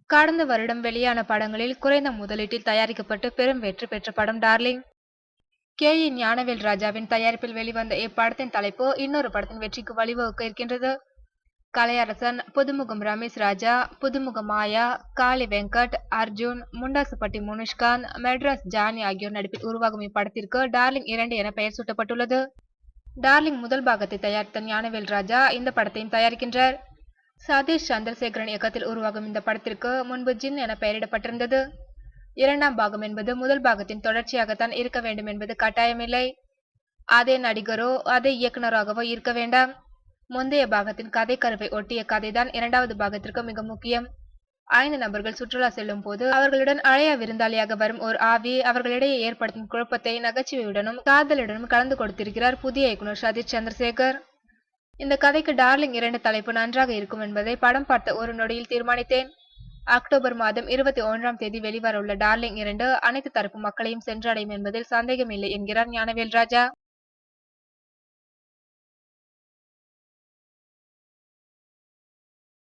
கடந்த வருடம் வெளியான படங்களில் குறைந்த முதலீட்டில் தயாரிக்கப்பட்டு பெரும் வெற்றி பெற்ற படம் டார்லிங். ஞானவேல் ராஜாவின் தயாரிப்பில் வெளிவந்த இப்படத்தின் தலைப்பு இன்னொரு படத்தின் வெற்றிக்கு வழிவகுக்க இருக்கின்றது. கலையரசன், புதுமுகம் ரமேஷ் ராஜா, புதுமுகம் மாயா, காளி வெங்கட், அர்ஜுன், முண்டாசுப்பட்டி முனுஷ்காந்த், மெட்ராஸ் ஜானி ஆகியோர் நடிப்பில் உருவாகும் இப்படத்திற்கு டார்லிங் 2 என பெயர் சூட்டப்பட்டுள்ளது. டார்லிங் முதல் பாகத்தை தயாரித்த ஞானவேல் ராஜா இந்த படத்தையும் தயாரிக்கின்றார். சதீஷ் சந்திரசேகரன் இயக்கத்தில் உருவாகும் இந்த படத்திற்கு முன்பு ஜின் என பெயரிடப்பட்டிருந்தது. இரண்டாம் பாகம் என்பது முதல் பாகத்தின் தொடர்ச்சியாகத்தான் இருக்க வேண்டும் என்பது கட்டாயமில்லை. அதே நடிகரோ அதே இயக்குனராகவோ இருக்க வேண்டாம். முந்தைய பாகத்தின் கதை கருவை ஒட்டிய கதைதான் இரண்டாவது பாகத்திற்கு மிக முக்கியம். 5 நபர்கள் சுற்றுலா செல்லும் போது அவர்களுடன் அழையா விருந்தாளியாக வரும் ஒரு ஆவி அவர்களிடையே ஏற்படுத்தும் குழப்பத்தை நகைச்சுவையுடனும் காதலுடனும் கலந்து கொடுத்திருக்கிறார் புதிய இயக்குனர் சதீஷ் சந்திரசேகர். இந்த கதைக்கு டார்லிங் 2 தலைப்பு நன்றாக இருக்கும் என்பதை படம் பார்த்த ஒரு நொடியில் தீர்மானித்தேன். அக்டோபர் மாதம் 21ஆம் தேதி வெளிவரவுள்ள டார்லிங் 2 அனைத்து தரப்பு மக்களையும் சென்றடையும் என்பதில் சந்தேகமில்லை என்கிறார் ஞானவேல் ராஜா.